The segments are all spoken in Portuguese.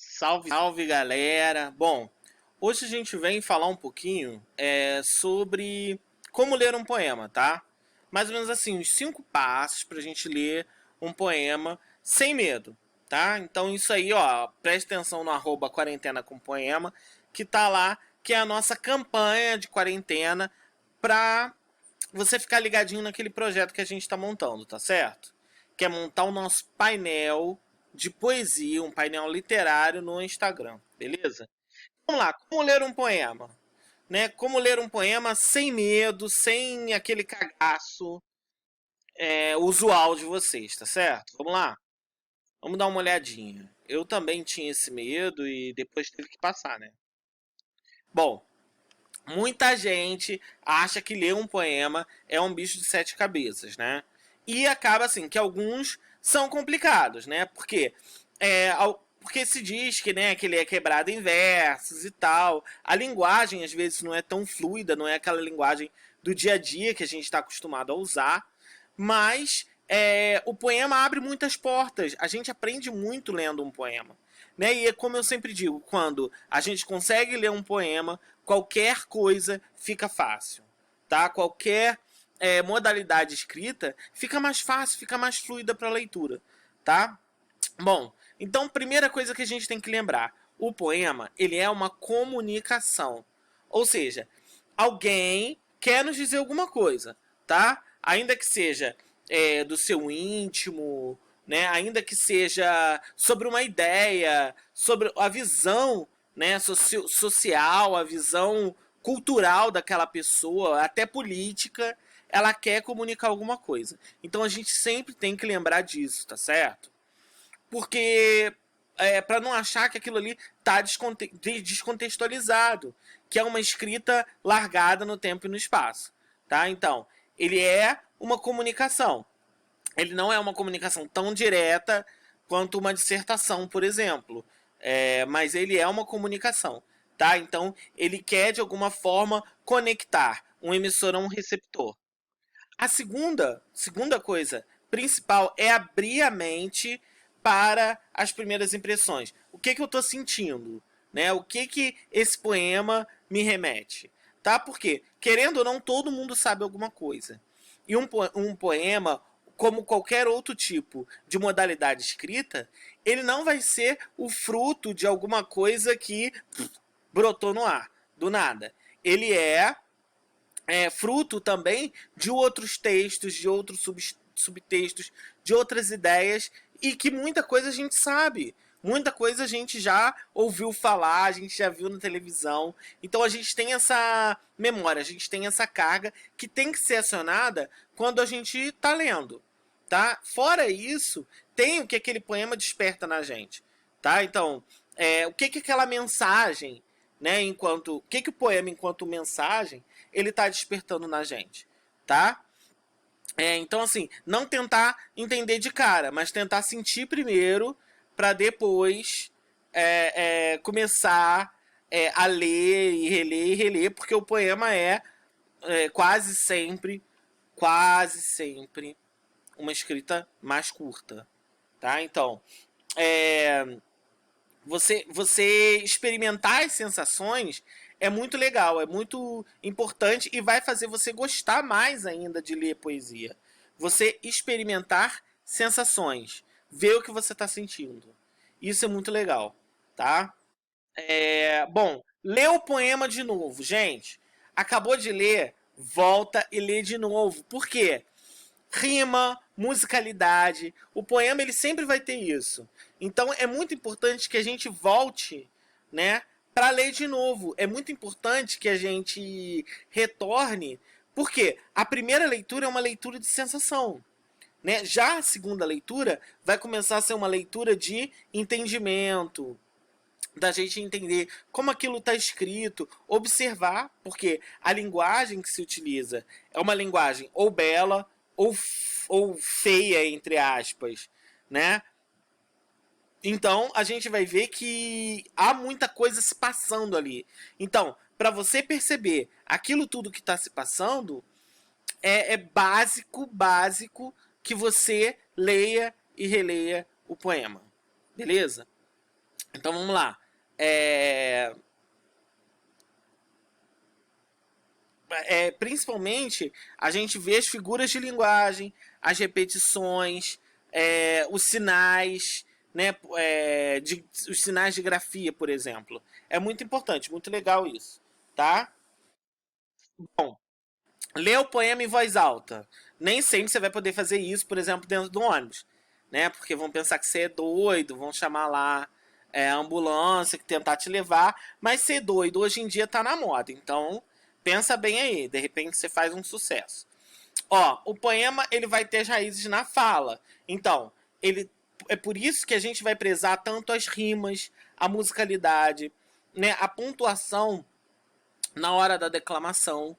Salve, salve galera! Bom, hoje a gente vem falar um pouquinho sobre como ler um poema, tá? Mais ou menos assim, os 5 passos pra gente ler um poema sem medo, tá? Então isso aí, ó, preste atenção no arroba quarentena com poema, que tá lá, que é a nossa campanha de quarentena pra você ficar ligadinho naquele projeto que a gente tá montando, tá certo? Que é montar o nosso painel de poesia, um painel literário no Instagram, beleza? Vamos lá, como ler um poema? Né? Como ler um poema sem medo, sem aquele cagaço usual de vocês, tá certo? Vamos lá? Vamos dar uma olhadinha. Eu também tinha esse medo e depois teve que passar, né? Bom, muita gente acha que ler um poema é um bicho de 7 cabeças, né? E acaba assim que alguns são complicados, né? Porque se diz que, né, que ele é quebrado em versos e tal. A linguagem às vezes não é tão fluida, não é aquela linguagem do dia a dia que a gente está acostumado a usar. Mas o poema abre muitas portas. A gente aprende muito lendo um poema. Né? E é como eu sempre digo, quando a gente consegue ler um poema, qualquer coisa fica fácil. Tá? Qualquer modalidade escrita fica mais fácil, fica mais fluida para a leitura. Tá? Bom, então primeira coisa que a gente tem que lembrar, o poema ele é uma comunicação. Ou seja, alguém quer nos dizer alguma coisa, tá? Ainda que seja do seu íntimo, né? Ainda que seja sobre uma ideia, sobre a visão, né? Social, a visão cultural daquela pessoa, até política, ela quer comunicar alguma coisa. Então a gente sempre tem que lembrar disso, tá certo? Porque para não achar que aquilo ali está descontextualizado, que é uma escrita largada no tempo e no espaço, tá? Então, ele é uma comunicação. Ele não é uma comunicação tão direta quanto uma dissertação, por exemplo, mas ele é uma comunicação, tá? Então, ele quer de alguma forma conectar um emissor a um receptor. A segunda coisa principal é abrir a mente para as primeiras impressões. O que eu estou sentindo? Né? O que esse poema me remete? Tá? Porque, querendo ou não, todo mundo sabe alguma coisa. E um poema, como qualquer outro tipo de modalidade escrita, ele não vai ser o fruto de alguma coisa que brotou no ar, do nada. Ele é fruto também de outros textos, de outros subtextos, de outras ideias, e que muita coisa a gente sabe. Muita coisa a gente já ouviu falar, a gente já viu na televisão. Então a gente tem essa memória, a gente tem essa carga que tem que ser acionada quando a gente está lendo. Tá? Fora isso, tem o que aquele poema desperta na gente. Tá? Então, o que aquela mensagem, né, o que o poema, enquanto mensagem, ele está despertando na gente, tá? Então, assim, não tentar entender de cara, mas tentar sentir primeiro para depois começar a ler e reler, porque o poema quase sempre, uma escrita mais curta, tá? Então, é, você experimentar as sensações é muito legal, é muito importante e vai fazer você gostar mais ainda de ler poesia. Você experimentar sensações, ver o que você está sentindo. Isso é muito legal, tá? Bom, lê o poema de novo, gente. Acabou de ler, volta e lê de novo. Por quê? Rima, musicalidade. O poema ele sempre vai ter isso. Então é muito importante que a gente volte, né, para ler de novo. É muito importante que a gente retorne, porque a primeira leitura é uma leitura de sensação. Né? Já a segunda leitura vai começar a ser uma leitura de entendimento, da gente entender como aquilo está escrito, observar, porque a linguagem que se utiliza é uma linguagem ou bela ou feia, entre aspas, né? Então a gente vai ver que há muita coisa se passando ali. Então, para você perceber aquilo tudo que está se passando, é básico que você leia e releia o poema. Beleza? Então vamos lá. É, principalmente a gente vê as figuras de linguagem, as repetições, os sinais, né, os sinais de grafia, por exemplo. É muito importante, muito legal isso, tá? Bom, ler o poema em voz alta. Nem sempre você vai poder fazer isso, por exemplo, dentro do ônibus, né? Porque vão pensar que você é doido, vão chamar lá a ambulância que tentar te levar, mas ser doido hoje em dia tá na moda, então pensa bem aí, de repente você faz um sucesso. Ó, o poema ele vai ter as raízes na fala, então ele é por isso que a gente vai prezar tanto as rimas, a musicalidade, né, a pontuação na hora da declamação,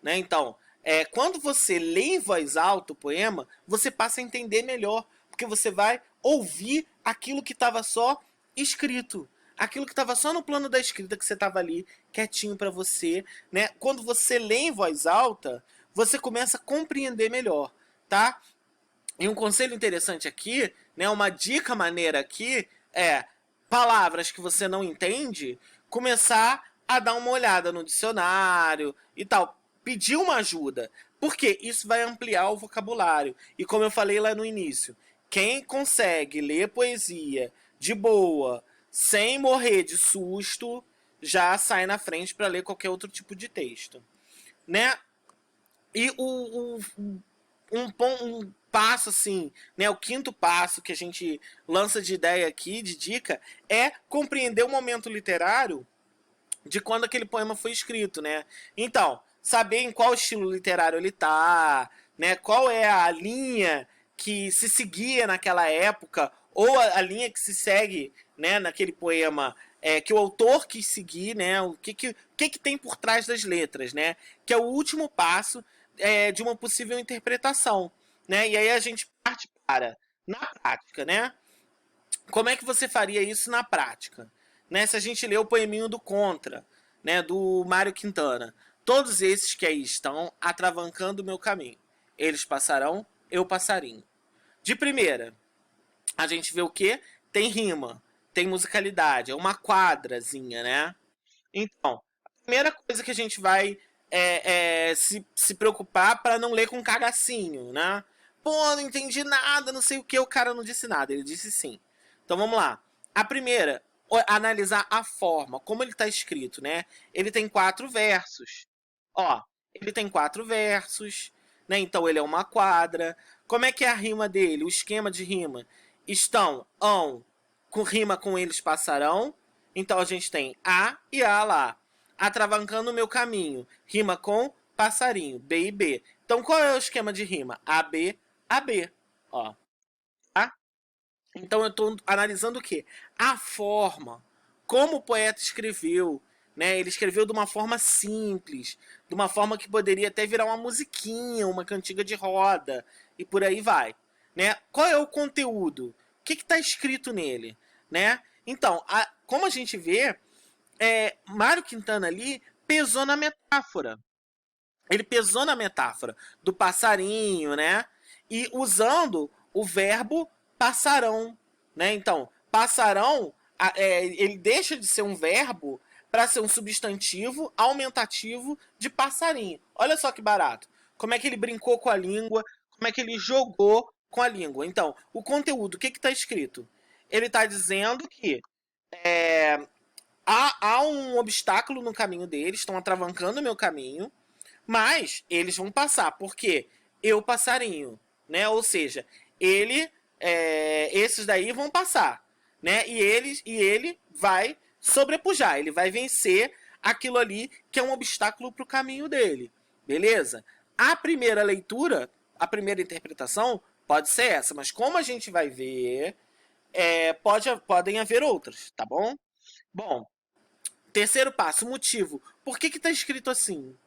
né? Então, quando você lê em voz alta o poema, você passa a entender melhor, porque você vai ouvir aquilo que estava só escrito, aquilo que estava só no plano da escrita que você estava ali quietinho para você, né? Quando você lê em voz alta, você começa a compreender melhor, tá? E um conselho interessante aqui, né, uma dica maneira aqui é palavras que você não entende, começar a dar uma olhada no dicionário e tal, pedir uma ajuda, porque isso vai ampliar o vocabulário. E como eu falei lá no início, quem consegue ler poesia de boa, sem morrer de susto, já sai na frente para ler qualquer outro tipo de texto, né? E um passo assim, né, o quinto passo que a gente lança de ideia aqui, de dica, é compreender o momento literário de quando aquele poema foi escrito, né? Então, saber em qual estilo literário ele tá, né? Qual é a linha que se seguia naquela época ou a linha que se segue, né, naquele poema que o autor quis seguir, né? O que tem por trás das letras, né? Que é o último passo de uma possível interpretação, né? E aí a gente parte para na prática, né? Como é que você faria isso na prática? Né? Se a gente lê o poeminho do Contra, né, do Mário Quintana, todos esses que aí estão atravancando o meu caminho. Eles passarão, eu passarinho. De primeira, a gente vê o quê? Tem rima, tem musicalidade, é uma quadrazinha, né? Então, a primeira coisa que a gente vai se preocupar para não ler com cagacinho, né? Pô, não entendi nada, não sei o que, o cara não disse nada, ele disse sim. Então vamos lá. A primeira, analisar a forma, como ele está escrito, né? Ele tem 4 versos. Ó, ele tem 4 versos, né? Então ele é uma quadra. Como é que é a rima dele? O esquema de rima? Estão, com rima com eles passarão. Então a gente tem A e A lá. Atravancando o meu caminho. Rima com passarinho. B e B. Então qual é o esquema de rima? A, B, A, B. Ó. Tá? Então eu estou analisando o quê? A forma. Como o poeta escreveu. Né? Ele escreveu de uma forma simples. De uma forma que poderia até virar uma musiquinha, uma cantiga de roda. E por aí vai. Né? Qual é o conteúdo? O que está escrito nele? Né? Então, como a gente vê, Mário Quintana ali pesou na metáfora. Ele pesou na metáfora do passarinho, né? E usando o verbo passarão, né? Então, passarão, ele deixa de ser um verbo para ser um substantivo aumentativo de passarinho. Olha só que barato. Como é que ele brincou com a língua, como é que ele jogou com a língua. Então, o conteúdo, o que está escrito? Ele está dizendo que é, há um obstáculo no caminho deles, estão atravancando o meu caminho, mas eles vão passar, porque eu passarinho, né? Ou seja, esses daí vão passar, né? E ele vai sobrepujar, ele vai vencer aquilo ali que é um obstáculo para o caminho dele, beleza? A primeira leitura, a primeira interpretação pode ser essa, mas como a gente vai ver, podem haver outras, tá bom? Bom, terceiro passo, motivo. Por que está escrito assim?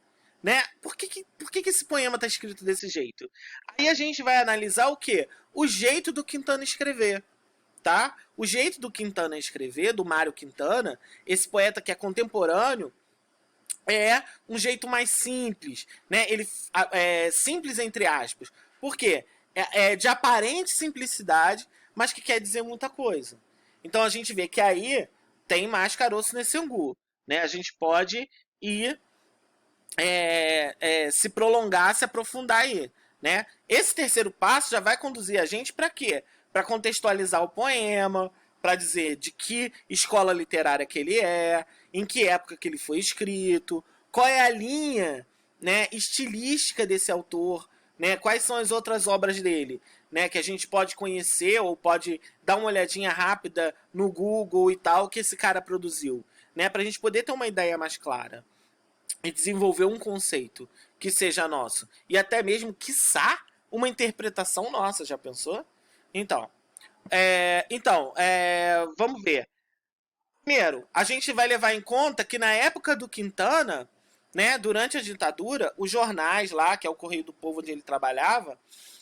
Né? Por que esse poema está escrito desse jeito? Aí a gente vai analisar o quê? O jeito do Quintana escrever. Tá? O jeito do Quintana escrever, do Mário Quintana, esse poeta que é contemporâneo, é um jeito mais simples, né? Ele simples entre aspas. Por quê? É de aparente simplicidade, mas que quer dizer muita coisa. Então a gente vê que aí tem mais caroço nesse angu, né? A gente pode ir se prolongar, se aprofundar aí, né? Esse terceiro passo já vai conduzir a gente para quê? Para contextualizar o poema, para dizer de que escola literária que ele é, em que época que ele foi escrito, qual é a linha, né, estilística desse autor, né? Quais são as outras obras dele, né, que a gente pode conhecer ou pode dar uma olhadinha rápida no Google e tal que esse cara produziu, né, para a gente poder ter uma ideia mais clara e desenvolver um conceito que seja nosso. E até mesmo, quiçá, uma interpretação nossa, já pensou? Então, vamos ver. Primeiro, a gente vai levar em conta que na época do Quintana, né, durante a ditadura, os jornais lá, que é o Correio do Povo onde ele trabalhava,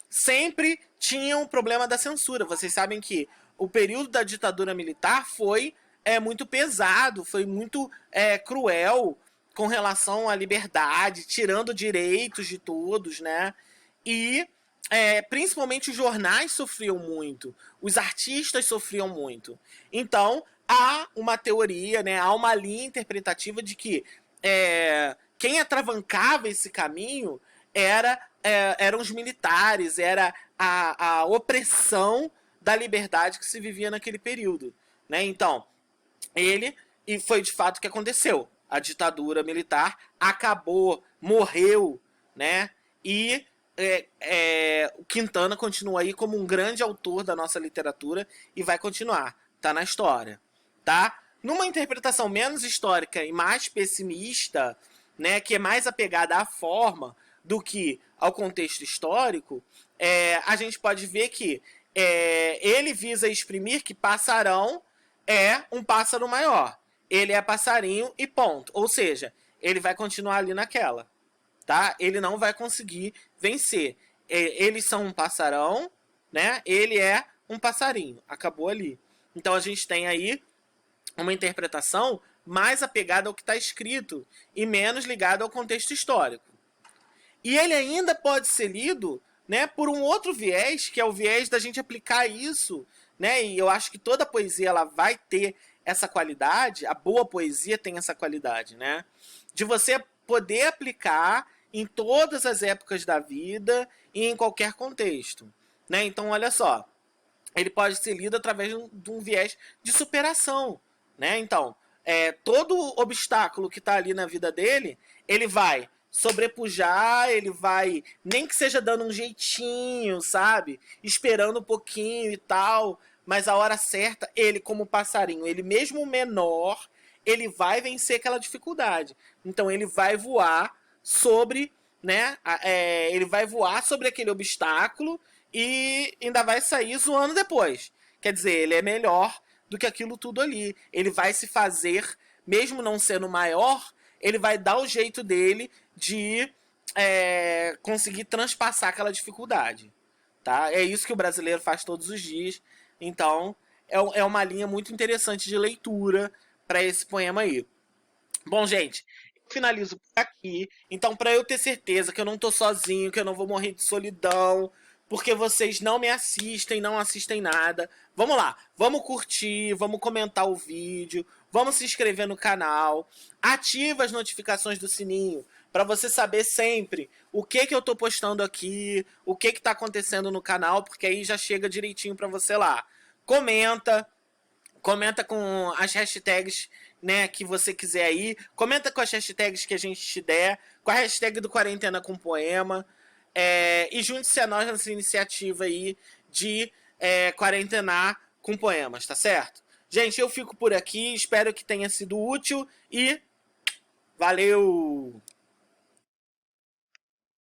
sempre tinham o problema da censura. Vocês sabem que o período da ditadura militar foi muito pesado, foi muito cruel com relação à liberdade, tirando direitos de todos, né? E principalmente os jornais sofriam muito, os artistas sofriam muito. Então há uma teoria, né? Há uma linha interpretativa de que quem atravancava esse caminho eram os militares, era a opressão da liberdade que se vivia naquele período, né? Então e foi de fato o que aconteceu. A ditadura militar acabou, morreu, né? E o Quintana continua aí como um grande autor da nossa literatura e vai continuar, tá na história, tá? Numa interpretação menos histórica e mais pessimista, né, que é mais apegada à forma do que ao contexto histórico, a gente pode ver que ele visa exprimir que Passarão é um pássaro maior. Ele é passarinho e ponto. Ou seja, ele vai continuar ali naquela, tá? Ele não vai conseguir vencer. Eles são um passarão, né? Ele é um passarinho. Acabou ali. Então a gente tem aí uma interpretação mais apegada ao que está escrito e menos ligada ao contexto histórico. E ele ainda pode ser lido, né, por um outro viés, que é o viés da gente aplicar isso, né? E eu acho que toda poesia ela vai ter essa qualidade, a boa poesia tem essa qualidade, né? De você poder aplicar em todas as épocas da vida e em qualquer contexto, né? Então, olha só, ele pode ser lido através de um viés de superação, né? Então, todo obstáculo que está ali na vida dele, ele vai sobrepujar, ele vai, nem que seja dando um jeitinho, sabe? Esperando um pouquinho e tal, mas a hora certa, ele como passarinho, ele mesmo menor, ele vai vencer aquela dificuldade. Então ele vai voar sobre, né? Ele vai voar sobre aquele obstáculo e ainda vai sair zoando depois. Quer dizer, ele é melhor do que aquilo tudo ali. Ele vai se fazer, mesmo não sendo maior, ele vai dar o jeito dele de conseguir transpassar aquela dificuldade. Tá? É isso que o brasileiro faz todos os dias. Então, é uma linha muito interessante de leitura para esse poema aí. Bom, gente, eu finalizo por aqui. Então, para eu ter certeza que eu não tô sozinho, que eu não vou morrer de solidão, porque vocês não me assistem, não assistem nada. Vamos lá, vamos curtir, vamos comentar o vídeo, vamos se inscrever no canal, ativa as notificações do sininho para você saber sempre o que eu tô postando aqui, o que tá acontecendo no canal, porque aí já chega direitinho para você lá. Comenta com as hashtags, né, que você quiser aí. Comenta com as hashtags que a gente te der. Com a hashtag do Quarentena com Poema. E junte-se a nós nessa iniciativa aí de quarentenar com poemas, tá certo? Gente, eu fico por aqui. Espero que tenha sido útil e valeu!